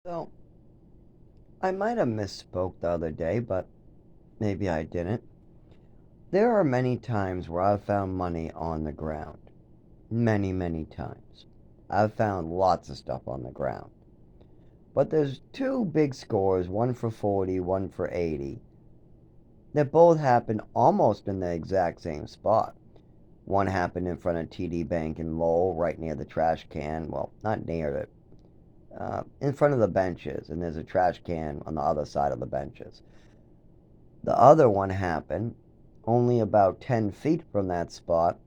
So, I might have misspoke the other day, but maybe I didn't. There are many times where I've found money on the ground. Many, many times. I've found lots of stuff on the ground. But there's two big scores, one for 40, one for 80, that both happened almost in the exact same spot. One happened in front of TD Bank in Lowell, right near the trash can. Well, not near it, in front of the benches, and there's a trash can on the other side of the benches. The other one happened only about 10 feet from that spot,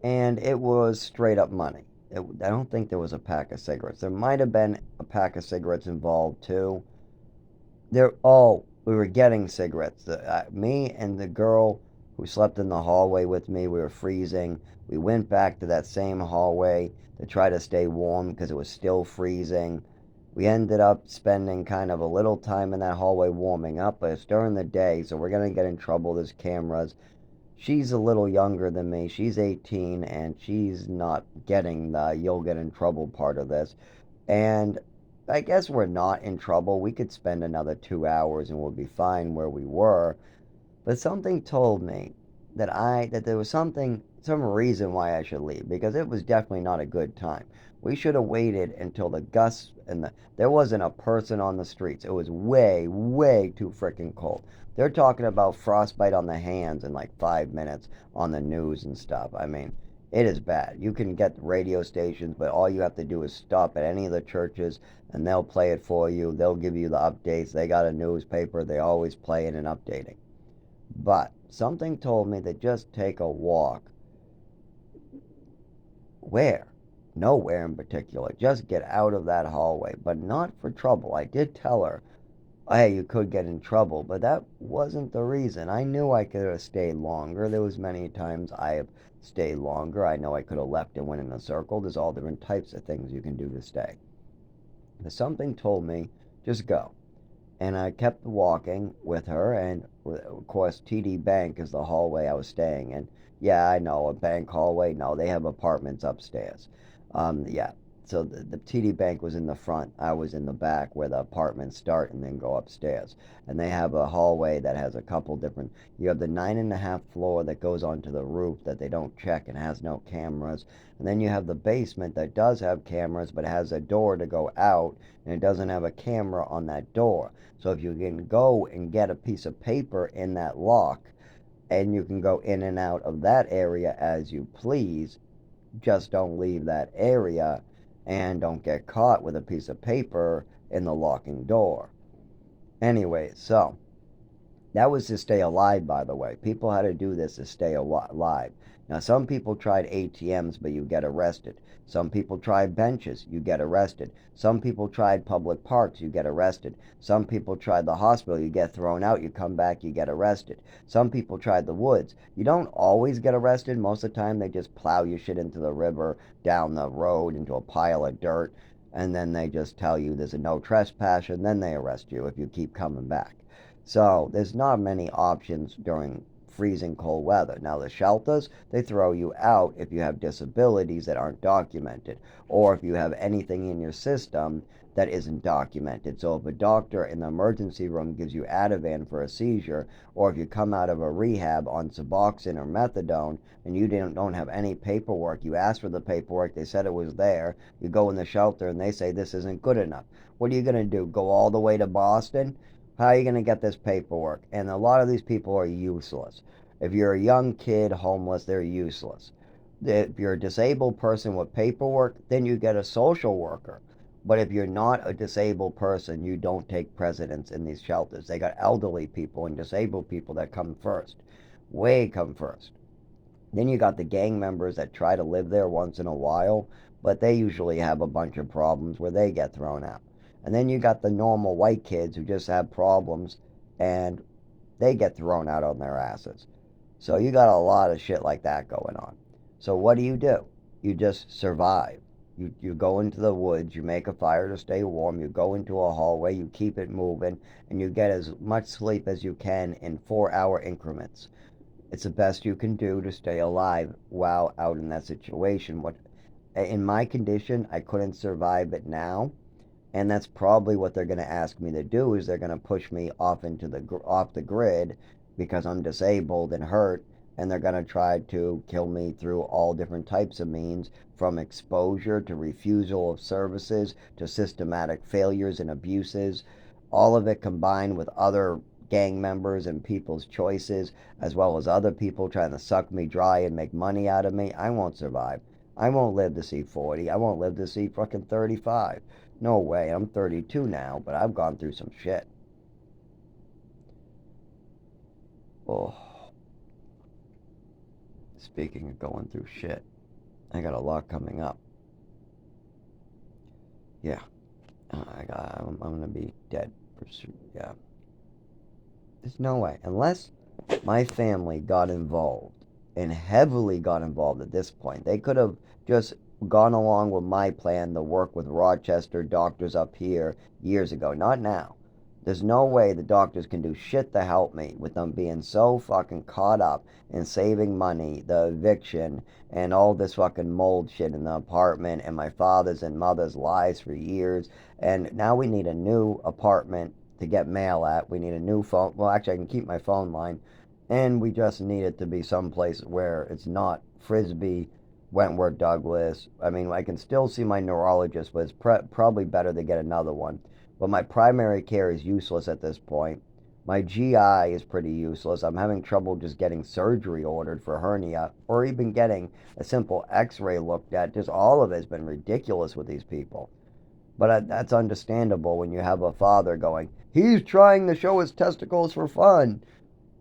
and it was straight up money. I don't think there was a pack of cigarettes. There might have been a pack of cigarettes involved too. We were getting cigarettes. Me and the girl who slept in the hallway with me, we were freezing. We went back to that same hallway to try to stay warm because it was still freezing. We ended up spending kind of a little time in that hallway warming up, but it's during the day, so we're going to get in trouble. There's cameras. She's a little younger than me. She's 18, and she's not getting the you'll get in trouble part of this. And I guess we're not in trouble. We could spend another 2 hours and we'll be fine where we were. But something told me that there was some reason why I should leave because it was definitely not a good time. We should have waited until the gusts and there wasn't a person on the streets. It was way, way too freaking cold. They're talking about frostbite on the hands in like 5 minutes on the news and stuff. I mean, it is bad. You can get radio stations, but all you have to do is stop at any of the churches and they'll play it for you. They'll give you the updates. They got a newspaper. They always play it and updating. But something told me to just take a walk. Where? Nowhere in particular. Just get out of that hallway, but not for trouble. I did tell her, hey, you could get in trouble, but that wasn't the reason. I knew I could have stayed longer. There was many times I have stayed longer. I know I could have left and went in a circle. There's all different types of things you can do to stay. But something told me, just go. And I kept walking with her, and of course, TD Bank is the hallway I was staying in. Yeah, I know, a bank hallway. No, they have apartments upstairs. Yeah, so the TD Bank was in the front. I was in the back where the apartments start and then go upstairs. And they have a hallway that has a couple different. You have the 9.5 floor that goes onto the roof that they don't check and has no cameras. And then you have the basement that does have cameras but has a door to go out and it doesn't have a camera on that door. So if you can go and get a piece of paper in that lock and you can go in and out of that area as you please, just don't leave that area and don't get caught with a piece of paper in the locking door. Anyway, so that was to stay alive, by the way. People had to do this to stay alive. Now, some people tried ATMs, but you get arrested. Some people tried benches, you get arrested. Some people tried public parks, you get arrested. Some people tried the hospital, you get thrown out, you come back, you get arrested. Some people tried the woods. You don't always get arrested. Most of the time, they just plow your shit into the river, down the road, into a pile of dirt, and then they just tell you there's a no trespass, and then they arrest you if you keep coming back. So there's not many options during freezing cold weather. Now the shelters, they throw you out if you have disabilities that aren't documented or if you have anything in your system that isn't documented. So if a doctor in the emergency room gives you Ativan for a seizure, or if you come out of a rehab on Suboxone or methadone and you don't have any paperwork, you ask for the paperwork, they said it was there, you go in the shelter and they say this isn't good enough. What are you going to do? Go all the way to Boston? How are you going to get this paperwork? And a lot of these people are useless. If you're a young kid homeless, they're useless. If you're a disabled person with paperwork, then you get a social worker. But if you're not a disabled person, you don't take precedence in these shelters. They got elderly people and disabled people that come first. Way come first. Then you got the gang members that try to live there once in a while, but they usually have a bunch of problems where they get thrown out. And then you got the normal white kids who just have problems and they get thrown out on their asses. So you got a lot of shit like that going on. So what do? You just survive. You go into the woods, you make a fire to stay warm, you go into a hallway, you keep it moving, and you get as much sleep as you can in 4 hour increments. It's the best you can do to stay alive while out in that situation. What in my condition, I couldn't survive it now, And that's probably what they're going to ask me to do, is they're going to push me off the grid because I'm disabled and hurt, and they're going to try to kill me through all different types of means, from exposure to refusal of services to systematic failures and abuses, all of it combined with other gang members and people's choices, as well as other people trying to suck me dry and make money out of me. I won't survive. I won't live to see 40. I won't live to see fucking 35. No way. I'm 32 now, but I've gone through some shit. Oh, speaking of going through shit, I got a lot coming up. Yeah, I'm gonna be dead for sure. Yeah, there's no way. Unless my family got involved, and heavily got involved at this point. They could have just gone along with my plan to work with Rochester doctors up here years ago. Not now. There's no way the doctors can do shit to help me with them being so fucking caught up in saving money, the eviction, and all this fucking mold shit in the apartment, and my father's and mother's lives for years. And now we need a new apartment to get mail at. We need a new phone. Well, actually, I can keep my phone line. And we just need it to be someplace where it's not Frisbee, Wentworth Douglas. I mean, I can still see my neurologist, but it's probably better to get another one. But my primary care is useless at this point. My GI is pretty useless. I'm having trouble just getting surgery ordered for hernia, or even getting a simple x-ray looked at. Just all of it has been ridiculous with these people. But that's understandable when you have a father going, he's trying to show his testicles for fun.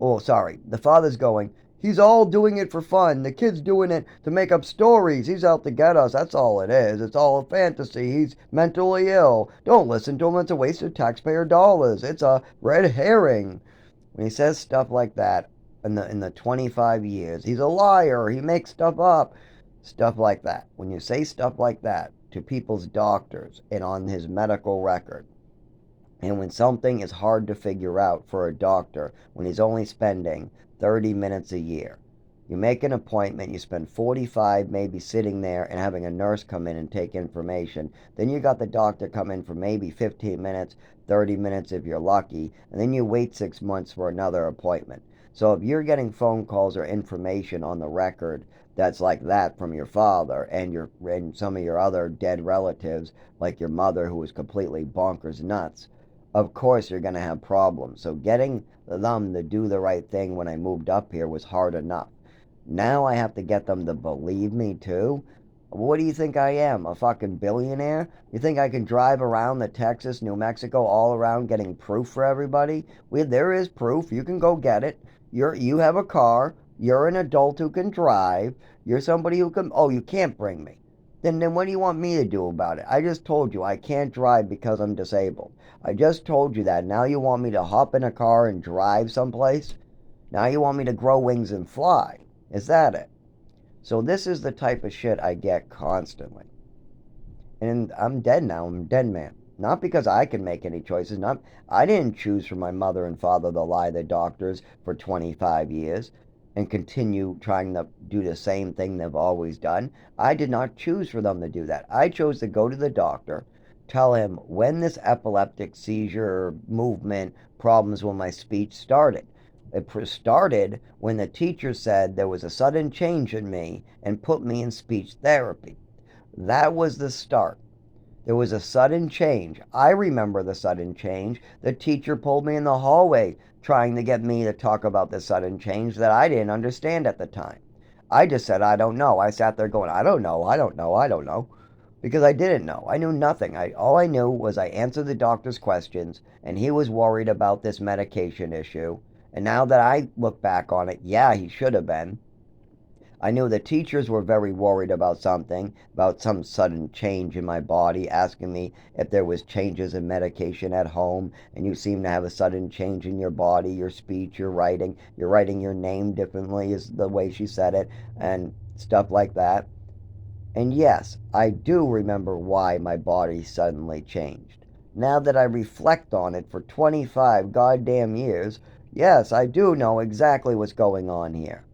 Oh, sorry. The father's going, he's all doing it for fun. The kid's doing it to make up stories. He's out to get us. That's all it is. It's all a fantasy. He's mentally ill. Don't listen to him. It's a waste of taxpayer dollars. It's a red herring. When he says stuff like that in the 25 years, he's a liar. He makes stuff up. Stuff like that. When you say stuff like that to people's doctors and on his medical record, and when something is hard to figure out for a doctor, when he's only spending 30 minutes a year, you make an appointment, you spend 45 maybe sitting there and having a nurse come in and take information. Then you got the doctor come in for maybe 15 minutes, 30 minutes if you're lucky, and then you wait 6 months for another appointment. So if you're getting phone calls or information on the record that's like that from your father and some of your other dead relatives, like your mother who was completely bonkers nuts, of course you're going to have problems. So getting them to do the right thing when I moved up here was hard enough. Now I have to get them to believe me too. What do you think I am? A fucking billionaire? You think I can drive around the Texas, New Mexico, all around getting proof for everybody? There is proof. You can go get it. You have a car. You're an adult who can drive. You're somebody who can. Oh, you can't bring me. Then what do you want me to do about it? I just told you I can't drive because I'm disabled. I just told you that. Now you want me to hop in a car and drive someplace? Now you want me to grow wings and fly? Is that it? So this is the type of shit I get constantly. And I'm dead now. I'm a dead man. Not because I can make any choices. Not I didn't choose for my mother and father to lie to doctors for 25 years and continue trying to do the same thing they've always done. I did not choose for them to do that. I chose to go to the doctor, tell him when this epileptic seizure movement problems with my speech started. It started when the teacher said there was a sudden change in me and put me in speech therapy. That was the start. There was a sudden change. I remember the sudden change. The teacher pulled me in the hallway trying to get me to talk about the sudden change that I didn't understand at the time. I just said, I don't know. I sat there going, I don't know, I don't know, I don't know. Because I didn't know. I knew nothing. All I knew was I answered the doctor's questions, and he was worried about this medication issue. And now that I look back on it, yeah, he should have been. I knew the teachers were very worried about something, about some sudden change in my body, asking me if there was changes in medication at home, and you seem to have a sudden change in your body, your speech, your writing. You're writing your name differently is the way she said it, and stuff like that. And yes, I do remember why my body suddenly changed. Now that I reflect on it for 25 goddamn years, yes, I do know exactly what's going on here.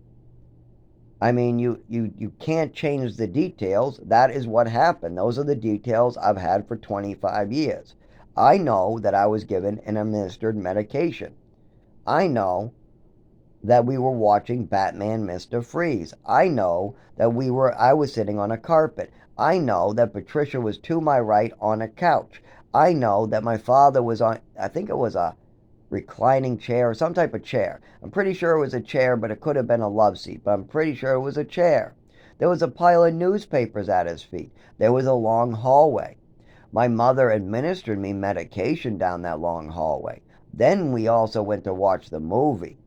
I mean, you can't change the details. That is what happened. Those are the details I've had for 25 years. I know that I was given an administered medication. I know that we were watching Batman Mr. Freeze. I know that I was sitting on a carpet. I know that Patricia was to my right on a couch. I know that my father was on, I think it was a reclining chair or some type of chair. I'm pretty sure it was a chair, but it could have been a love seat, but I'm pretty sure it was a chair. There was a pile of newspapers at his feet. There was a long hallway. My mother administered me medication down that long hallway. Then we also went to watch the movie.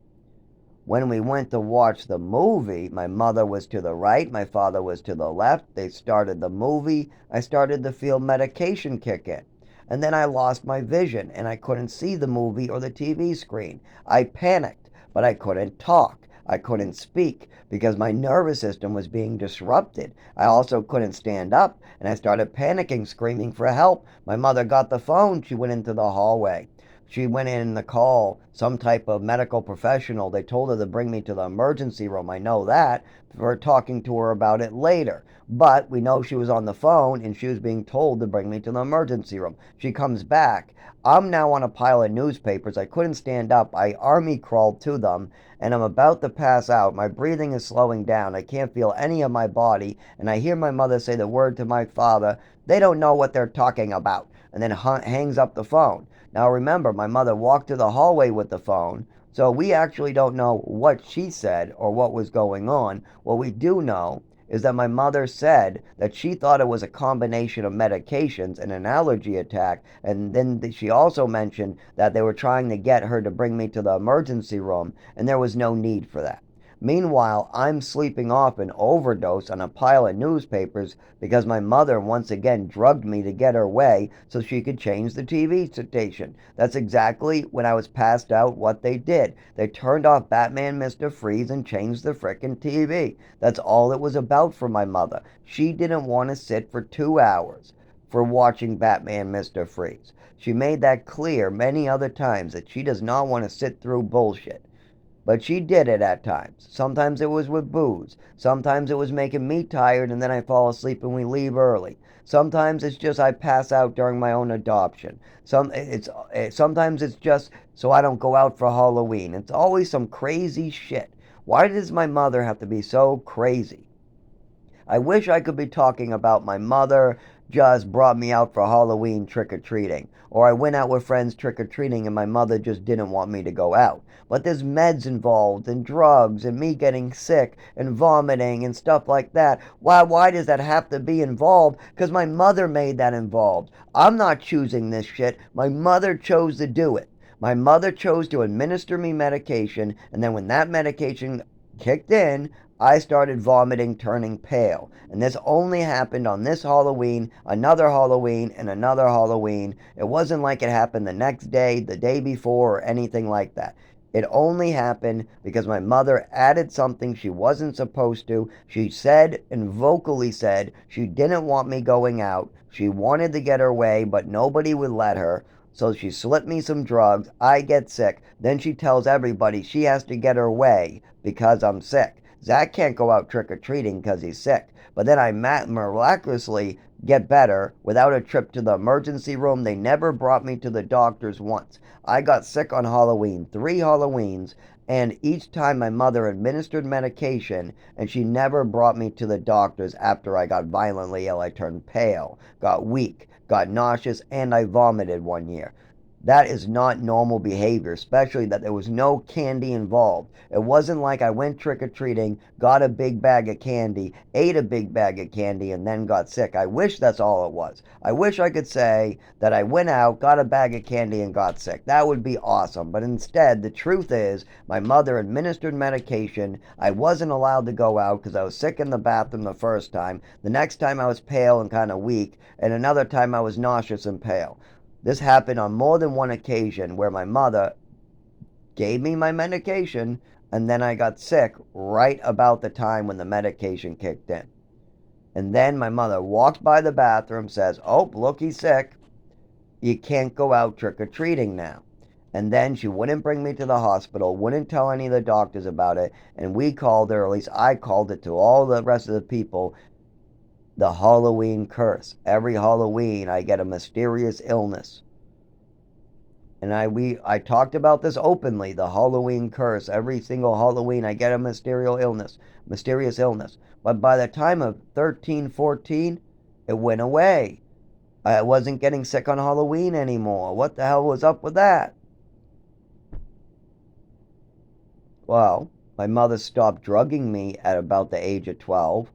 When we went to watch the movie, my mother was to the right, my father was to the left. They started the movie. I started to feel medication kick in. And then I lost my vision and I couldn't see the movie or the TV screen. I panicked, but I couldn't talk. I couldn't speak because my nervous system was being disrupted. I also couldn't stand up and I started panicking, screaming for help. My mother got the phone. She went into the hallway. She went in to call some type of medical professional. They told her to bring me to the emergency room. I know that. We're talking to her about it later. But we know she was on the phone and she was being told to bring me to the emergency room. She comes back. I'm now on a pile of newspapers. I couldn't stand up. I army crawled to them and I'm about to pass out. My breathing is slowing down. I can't feel any of my body. And I hear my mother say the word to my father, "They don't know what they're talking about," and then hangs up the phone. Now remember, my mother walked to the hallway with the phone, so we actually don't know what she said or what was going on. What we do know is that my mother said that she thought it was a combination of medications and an allergy attack, and then she also mentioned that they were trying to get her to bring me to the emergency room, and there was no need for that. Meanwhile, I'm sleeping off an overdose on a pile of newspapers because my mother once again drugged me to get her way so she could change the TV station. That's exactly when I was passed out what they did. They turned off Batman Mr. Freeze and changed the frickin' TV. That's all it was about for my mother. She didn't want to sit for 2 hours for watching Batman Mr. Freeze. She made that clear many other times that she does not want to sit through bullshit. But she did it at times. Sometimes it was with booze. Sometimes it was making me tired and then I fall asleep and we leave early. Sometimes it's just I pass out during my own adoption. Sometimes it's just so I don't go out for Halloween. It's always some crazy shit. Why does my mother have to be so crazy? I wish I could be talking about my mother just brought me out for Halloween trick-or-treating. Or I went out with friends trick-or-treating and my mother just didn't want me to go out. But there's meds involved and drugs and me getting sick and vomiting and stuff like that. Why does that have to be involved? Because my mother made that involved. I'm not choosing this shit. My mother chose to do it. My mother chose to administer me medication, and then when that medication kicked in, I started vomiting, turning pale. And this only happened on this Halloween, another Halloween, and another Halloween. It wasn't like it happened the next day, the day before, or anything like that. It only happened because my mother added something she wasn't supposed to. She said and vocally said she didn't want me going out. She wanted to get her way, but nobody would let her. So she slipped me some drugs. I get sick. Then she tells everybody she has to get her way because I'm sick. Zach can't go out trick-or-treating because he's sick. But then I miraculously get better without a trip to the emergency room. They never brought me to the doctors once. I got sick on Halloween, 3 Halloweens, and each time my mother administered medication, and she never brought me to the doctors after I got violently ill. I turned pale, got weak, got nauseous, and I vomited one year. That is not normal behavior, especially that there was no candy involved. It wasn't like I went trick-or-treating, got a big bag of candy, ate a big bag of candy, and then got sick. I wish that's all it was. I wish I could say that I went out, got a bag of candy, and got sick. That would be awesome. But instead, the truth is, my mother administered medication. I wasn't allowed to go out because I was sick in the bathroom the first time. The next time I was pale and kind of weak, and another time I was nauseous and pale. This happened on more than one occasion where my mother gave me my medication and then I got sick right about the time when the medication kicked in. And then my mother walks by the bathroom, says, "Oh, look, he's sick. You can't go out trick-or-treating now." And then she wouldn't bring me to the hospital, wouldn't tell any of the doctors about it, and we called her, or at least I called it to all the rest of the people, the Halloween curse. Every Halloween I get a mysterious illness. And I talked about this openly, the Halloween curse. Every single Halloween I get a mysterious illness. But by the time of 13, 14, it went away. I wasn't getting sick on Halloween anymore. What the hell was up with that? Well, my mother stopped drugging me at about the age of 12.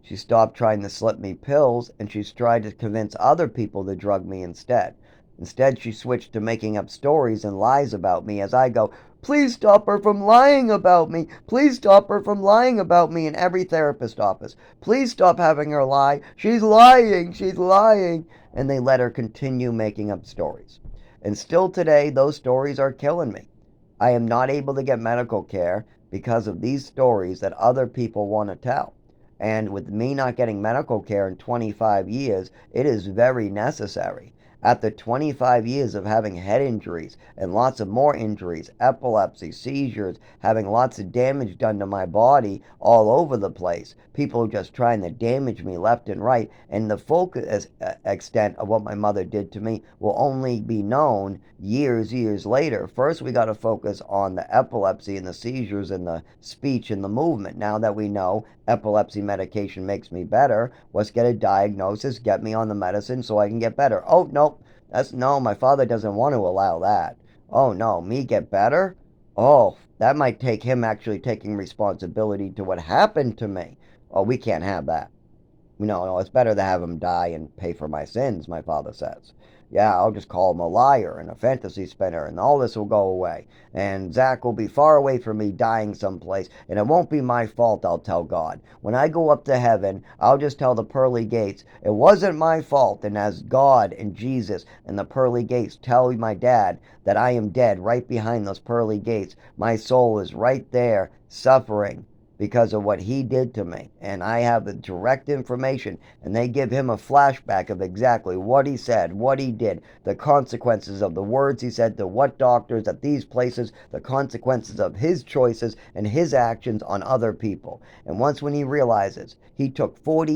She stopped trying to slip me pills, and she's tried to convince other people to drug me instead. Instead, she switched to making up stories and lies about me as I go, please stop her from lying about me. Please stop her from lying about me in every therapist office. Please stop having her lie. She's lying. She's lying. And they let her continue making up stories. And still today, those stories are killing me. I am not able to get medical care because of these stories that other people want to tell. And with me not getting medical care in 25 years, it is very necessary. After 25 years of having head injuries and lots of more injuries, epilepsy, seizures, having lots of damage done to my body all over the place, people just trying to damage me left and right, and the full extent of what my mother did to me will only be known years later. First, we got to focus on the epilepsy and the seizures and the speech and the movement. Now that we know epilepsy medication makes me better, let's get a diagnosis, get me on the medicine so I can get better. Oh, no, no, my father doesn't want to allow that. Oh, no, me get better? Oh, that might take him actually taking responsibility to what happened to me. Oh, we can't have that. No, it's better to have him die and pay for my sins, my father says. Yeah, I'll just call him a liar and a fantasy spinner, and all this will go away. And Zach will be far away from me dying someplace, and it won't be my fault, I'll tell God. When I go up to heaven, I'll just tell the pearly gates, it wasn't my fault. And as God and Jesus and the pearly gates tell my dad that I am dead right behind those pearly gates, my soul is right there suffering because of what he did to me. And I have the direct information, and they give him a flashback of exactly what he said, what he did, the consequences of the words he said to what doctors at these places, the consequences of his choices and his actions on other people. And once when he realizes he took 40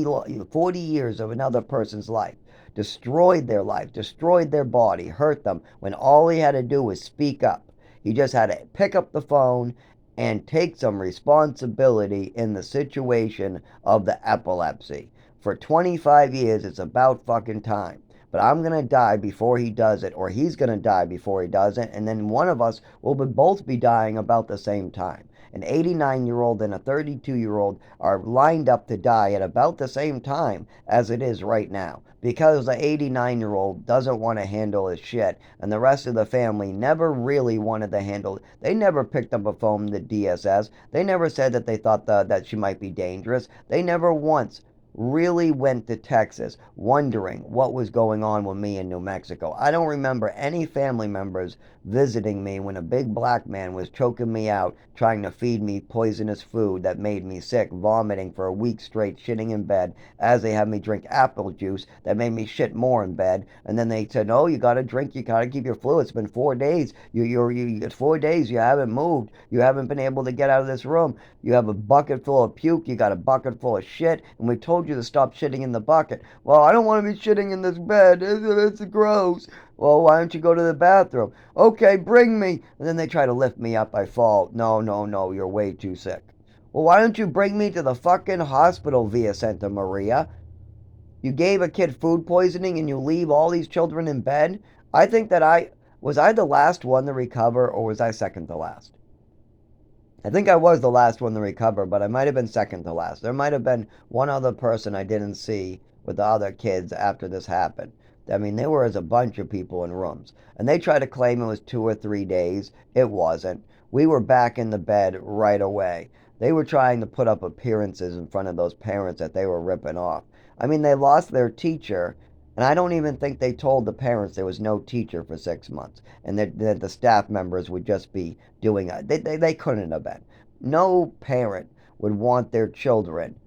years of another person's life, destroyed their life, destroyed their body, hurt them, when all he had to do was speak up. He just had to pick up the phone and take some responsibility in the situation of the epilepsy. For 25 years, it's about fucking time. But I'm going to die before he does it, or he's going to die before he does it, and then one of us will both be dying about the same time. An 89-year-old and a 32-year-old are lined up to die at about the same time as it is right now, because the 89-year-old doesn't want to handle his shit, and the rest of the family never really wanted to handle it. They never picked up a phone to DSS. They never said that they thought that she might be dangerous. They never once really went to Texas wondering what was going on with me in New Mexico. I don't remember any family members visiting me when a big black man was choking me out, trying to feed me poisonous food that made me sick, vomiting for a week straight, shitting in bed, as they had me drink apple juice that made me shit more in bed. And then they said, "No, you got to drink, you got to keep your fluid. It's been 4 days. It's 4 days. You haven't moved. You haven't been able to get out of this room. You have a bucket full of puke. You got a bucket full of shit. And we told you to stop shitting in the bucket." "Well, I don't want to be shitting in this bed. It's gross." "Well, why don't you go to the bathroom?" "Okay, bring me." And then they try to lift me up. I fall. "No, no, no, you're way too sick." "Well, why don't you bring me to the fucking hospital, Via Santa Maria? You gave a kid food poisoning and you leave all these children in bed?" I think that I the last one to recover, or was I second to last? I think I was the last one to recover, but I might have been second to last. There might have been one other person I didn't see with the other kids after this happened. I mean, there was a bunch of people in rooms. And they tried to claim it was 2 or 3 days. It wasn't. We were back in the bed right away. They were trying to put up appearances in front of those parents that they were ripping off. I mean, they lost their teacher, and I don't even think they told the parents there was no teacher for 6 months, and that the staff members would just be doing it. They couldn't have been. No parent would want their children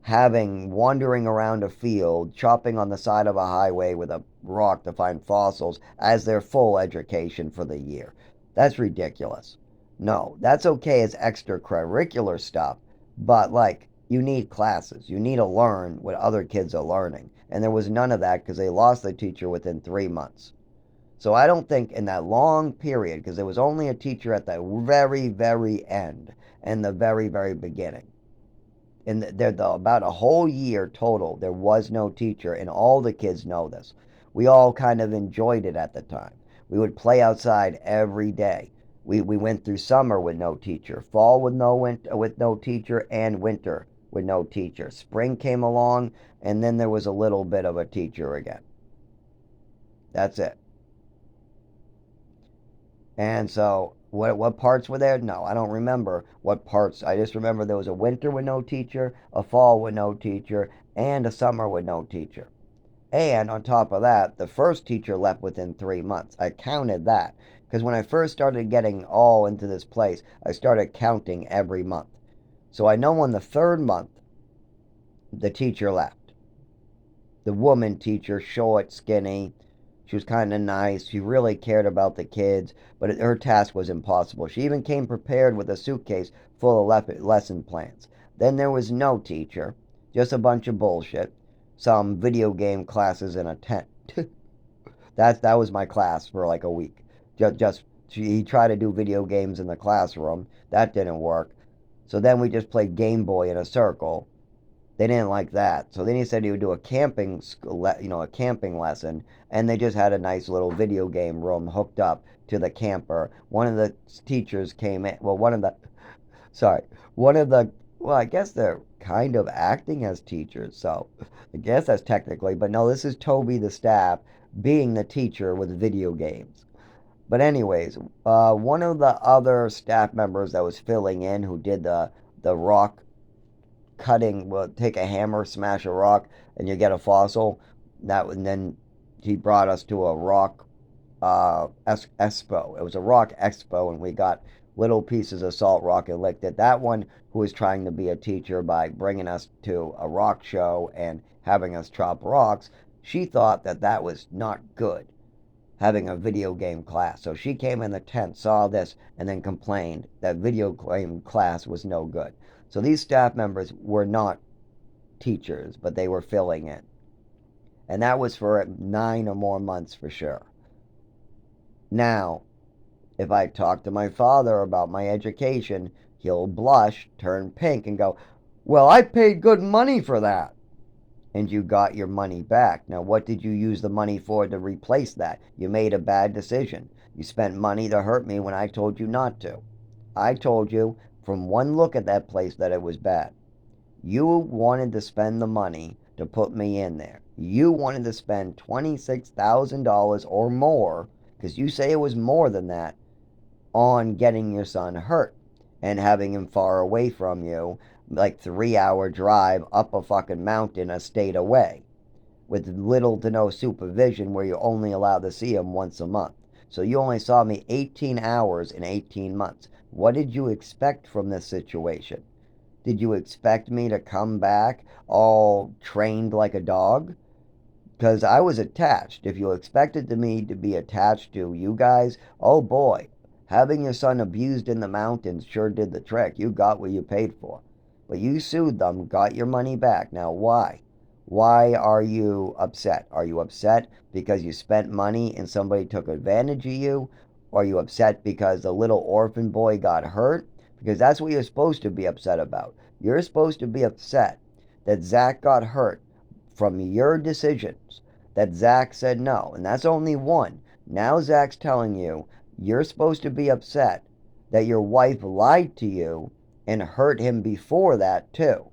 having wandering around a field, chopping on the side of a highway with a rock to find fossils as their full education for the year. That's ridiculous. No, that's okay as extracurricular stuff, but like you need classes. You need to learn what other kids are learning. And there was none of that because they lost the teacher within 3 months. So I don't think in that long period, because there was only a teacher at the very, very end and the very, very beginning. In about a whole year total, there was no teacher, and all the kids know this. We all kind of enjoyed it at the time. We would play outside every day. We went through summer with no teacher, fall with no teacher, and winter with no teacher. Spring came along, and then there was a little bit of a teacher again. That's it. And so, what parts were there? No, I don't remember what parts. I just remember there was a winter with no teacher, a fall with no teacher, and a summer with no teacher. And on top of that, the first teacher left within 3 months. I counted that because when I first started getting all into this place, I started counting every month. So I know on the third month, the teacher left. The woman teacher, short, skinny, she was kind of nice. She really cared about the kids, but her task was impossible. She even came prepared with a suitcase full of lesson plans. Then there was no teacher, just a bunch of bullshit. Some video game classes in a tent. That was my class for like a week. He tried to do video games in the classroom. That didn't work. So then we just played Game Boy in a circle. They didn't like that. So then he said he would do a camping school, a camping lesson, and they just had a nice little video game room hooked up to the camper. One of the teachers came in. Well, sorry, one of the, well, I guess they're kind of acting as teachers, so I guess that's technically, but no, this is Toby the staff being the teacher with video games. But anyways, one of the other staff members that was filling in who did the rock cutting, well, take a hammer, smash a rock, and you get a fossil. And then he brought us to a rock expo. It was a rock expo, and we got little pieces of salt rock and licked it. That one who was trying to be a teacher by bringing us to a rock show and having us chop rocks, she thought that that was not good, having a video game class. So she came in the tent, saw this, and then complained that video game class was no good. So these staff members were not teachers, but they were filling in. And that was for 9 or more months for sure. Now, if I talk to my father about my education, he'll blush, turn pink, and go, "Well, I paid good money for that." And you got your money back. Now, what did you use the money for to replace that? You made a bad decision. You spent money to hurt me when I told you not to. I told you from one look at that place that it was bad. You wanted to spend the money to put me in there. You wanted to spend $26,000 or more, because you say it was more than that, on getting your son hurt and having him far away from you, like 3 hour drive up a fucking mountain a state away, with little to no supervision where you're only allowed to see him once a month. So you only saw me 18 hours in 18 months. What did you expect from this situation? Did you expect me to come back all trained like a dog? Because I was attached. If you expected me to be attached to you guys, oh boy, having your son abused in the mountains sure did the trick. You got what you paid for. But you sued them, got your money back. Now why? Why are you upset? Are you upset because you spent money and somebody took advantage of you? Or are you upset because the little orphan boy got hurt? Because that's what you're supposed to be upset about. You're supposed to be upset that Zach got hurt from your decisions, that Zach said no. And that's only one. Now Zach's telling you you're supposed to be upset that your wife lied to you and hurt him before that too.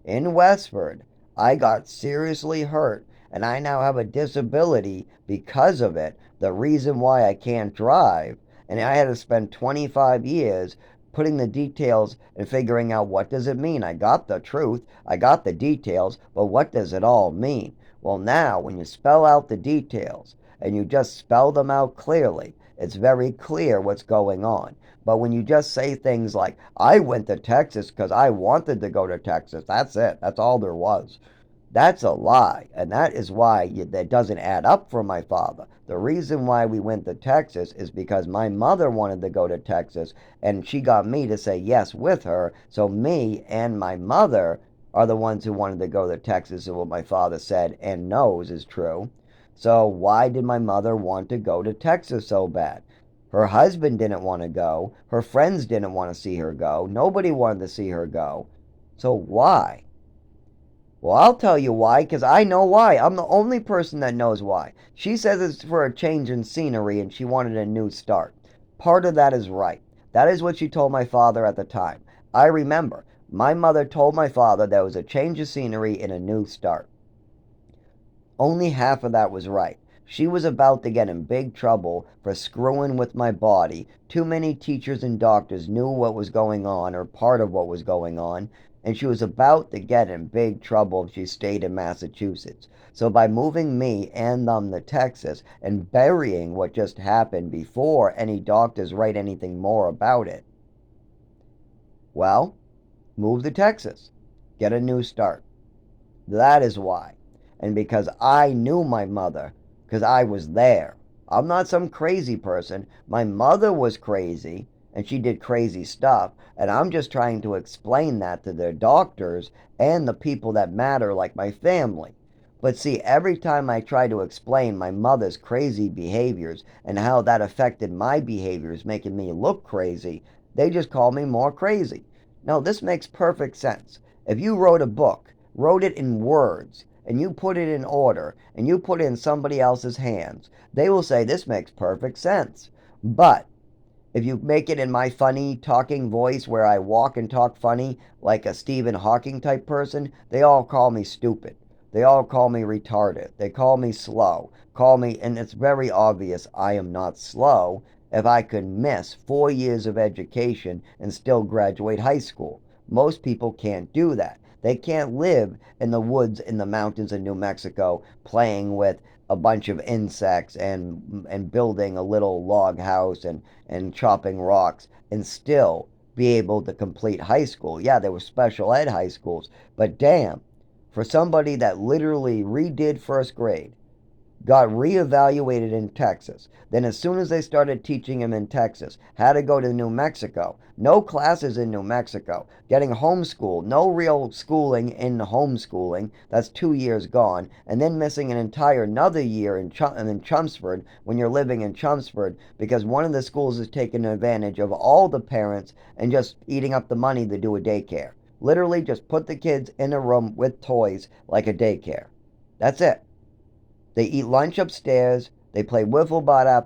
In Westford, I got seriously hurt and I now have a disability because of it. The reason why I can't drive, and I had to spend 25 years putting the details and figuring out what does it mean. I got the truth, I got the details, but what does it all mean? Well, now when you spell out the details and you just spell them out clearly, it's very clear what's going on. But when you just say things like, "I went to Texas because I wanted to go to Texas," that's it. That's all there was. That's a lie, and that is why that doesn't add up for my father. The reason why we went to Texas is because my mother wanted to go to Texas, and she got me to say yes with her. So me and my mother are the ones who wanted to go to Texas, and what my father said and knows is true. So why did my mother want to go to Texas so bad? Her husband didn't want to go. Her friends didn't want to see her go. Nobody wanted to see her go. So why? Well, I'll tell you why, because I know why. I'm the only person that knows why. She says it's for a change in scenery and she wanted a new start. Part of that is right. That is what she told my father at the time. I remember. My mother told my father there was a change of scenery and a new start. Only half of that was right. She was about to get in big trouble for screwing with my body. Too many teachers and doctors knew what was going on, or part of what was going on, and she was about to get in big trouble if she stayed in Massachusetts. So by moving me and them to Texas and burying what just happened before any doctors write anything more about it, well, move to Texas. Get a new start. That is why. And because I knew my mother, because I was there. I'm not some crazy person. My mother was crazy, and she did crazy stuff. And I'm just trying to explain that to their doctors and the people that matter, like my family. But see, every time I try to explain my mother's crazy behaviors and how that affected my behaviors, making me look crazy, they just call me more crazy. No, this makes perfect sense. If you wrote a book, wrote it in words, and you put it in order, and you put it in somebody else's hands, they will say this makes perfect sense. But if you make it in my funny talking voice where I walk and talk funny like a Stephen Hawking type person, they all call me stupid. They all call me retarded. They call me slow. Call me, and it's very obvious I am not slow if I could miss 4 years of education and still graduate high school. Most people can't do that. They can't live in the woods in the mountains of New Mexico playing with a bunch of insects and building a little log house and chopping rocks and still be able to complete high school. Yeah, there were special ed high schools, but damn, for somebody that literally redid first grade, got reevaluated in Texas. Then, as soon as they started teaching him in Texas, had to go to New Mexico. No classes in New Mexico. Getting homeschooled. No real schooling in homeschooling. That's 2 years gone. And then missing an entire another year in Chelmsford when you're living in Chelmsford because one of the schools is taking advantage of all the parents and just eating up the money to do a daycare. Literally just put the kids in a room with toys like a daycare. That's it. They eat lunch upstairs. They play wiffle ball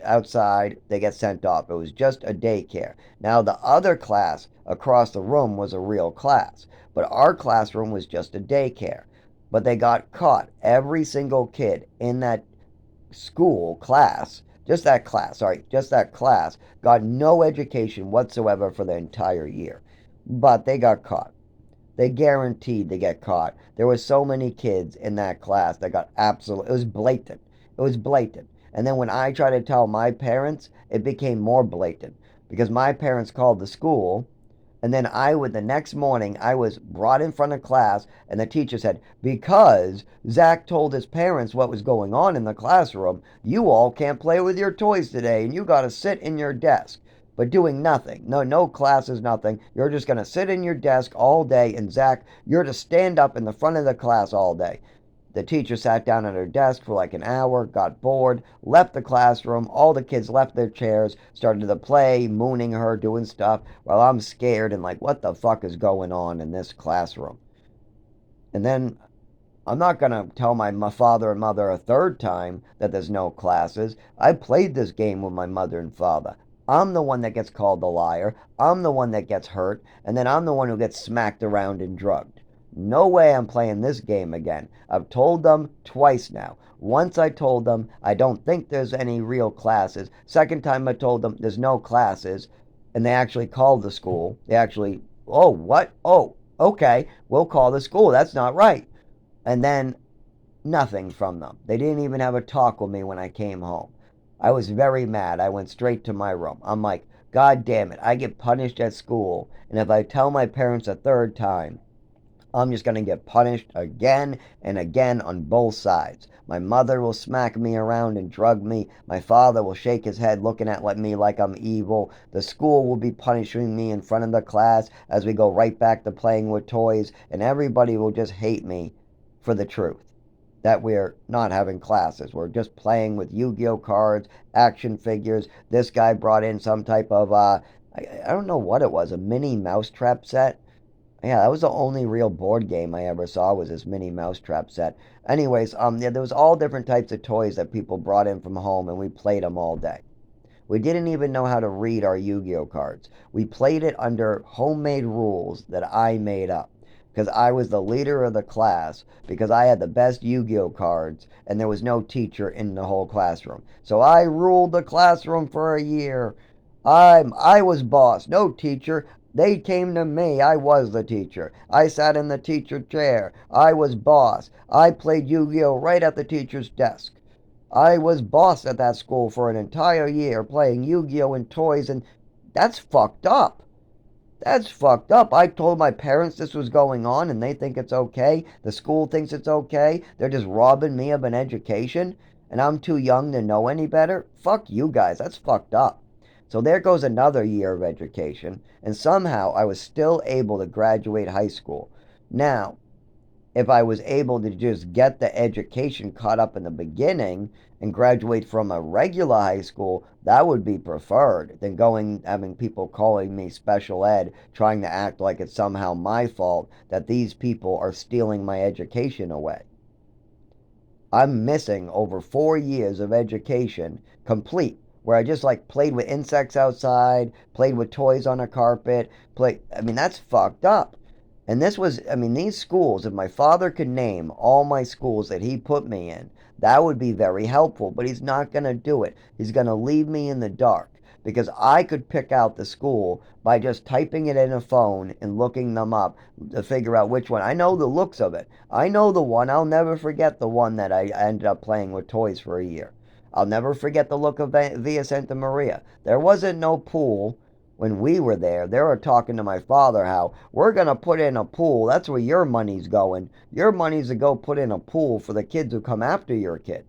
outside. They get sent off. It was just a daycare. Now, the other class across the room was a real class, but our classroom was just a daycare. But they got caught. Every single kid in that school class, just that class, got no education whatsoever for the entire year. But they got caught. They guaranteed to get caught. There were so many kids in that class that got absolutely, it was blatant. It was blatant. And then when I tried to tell my parents, it became more blatant because my parents called the school. And then the next morning, I was brought in front of class, and the teacher said, because Zach told his parents what was going on in the classroom, you all can't play with your toys today, and you got to sit in your desk but doing nothing. No, no classes, nothing. You're just going to sit in your desk all day, and Zach, you're to stand up in the front of the class all day. The teacher sat down at her desk for like an hour, got bored, left the classroom. All the kids left their chairs, started to play, mooning her, doing stuff, while I'm scared and like, what the fuck is going on in this classroom? And then I'm not going to tell my father and mother a third time that there's no classes. I played this game with my mother and father. I'm the one that gets called a liar. I'm the one that gets hurt. And then I'm the one who gets smacked around and drugged. No way I'm playing this game again. I've told them twice now. Once I told them I don't think there's any real classes. Second time I told them there's no classes. And they actually called the school. They actually, oh, what? Oh, okay, we'll call the school. That's not right. And then nothing from them. They didn't even have a talk with me when I came home. I was very mad. I went straight to my room. I'm like, God damn it. I get punished at school. And if I tell my parents a third time, I'm just going to get punished again and again on both sides. My mother will smack me around and drug me. My father will shake his head looking at me like I'm evil. The school will be punishing me in front of the class as we go right back to playing with toys. And everybody will just hate me for the truth that we're not having classes. We're just playing with Yu-Gi-Oh cards, action figures. This guy brought in some type of, I don't know what it was, a mini mousetrap set. Yeah, that was the only real board game I ever saw was this mini mousetrap set. Anyways, yeah, there was all different types of toys that people brought in from home, and we played them all day. We didn't even know how to read our Yu-Gi-Oh cards. We played it under homemade rules that I made up because I was the leader of the class because I had the best Yu-Gi-Oh cards and there was no teacher in the whole classroom. So I ruled the classroom for a year. I was boss, no teacher. They came to me. I was the teacher. I sat in the teacher chair. I was boss. I played Yu-Gi-Oh right at the teacher's desk. I was boss at that school for an entire year playing Yu-Gi-Oh and toys, and that's fucked up. That's fucked up. I told my parents this was going on and they think it's okay. The school thinks it's okay. They're just robbing me of an education and I'm too young to know any better. Fuck you guys. That's fucked up. So there goes another year of education and somehow I was still able to graduate high school. Now, if I was able to just get the education caught up in the beginning and graduate from a regular high school, that would be preferred than going having people calling me special ed, trying to act like it's somehow my fault that these people are stealing my education away. I'm missing over 4 years of education complete where I just played with insects outside, played with toys on a carpet, I mean that's fucked up. And this was, I mean, these schools, if my father could name all my schools that he put me in, that would be very helpful. But he's not going to do it. He's going to leave me in the dark because I could pick out the school by just typing it in a phone and looking them up to figure out which one. I know the looks of it. I know the one. I'll never forget the one that I ended up playing with toys for a year. I'll never forget the look of Via Santa Maria. There wasn't no pool when we were there. They were talking to my father how we're going to put in a pool. That's where your money's going. Your money's to go put in a pool for the kids who come after your kid.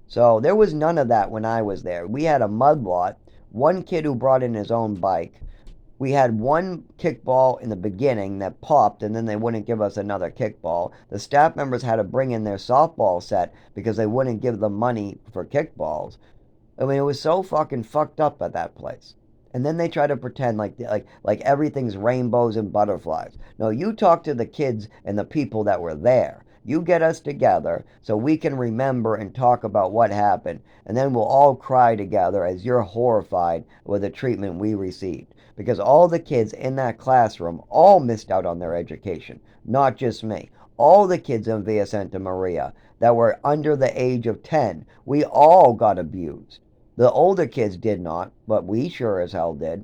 So there was none of that when I was there. We had a mud lot, one kid who brought in his own bike. We had one kickball in the beginning that popped and then they wouldn't give us another kickball. The staff members had to bring in their softball set because they wouldn't give them money for kickballs. I mean, it was so fucking fucked up at that place. And then they try to pretend like everything's rainbows and butterflies. No, you talk to the kids and the people that were there. You get us together so we can remember and talk about what happened, and then we'll all cry together as you're horrified with the treatment we received. Because all the kids in that classroom all missed out on their education, not just me. All the kids in Via Santa Maria that were under the age of 10, we all got abused. The older kids did not, but we sure as hell did.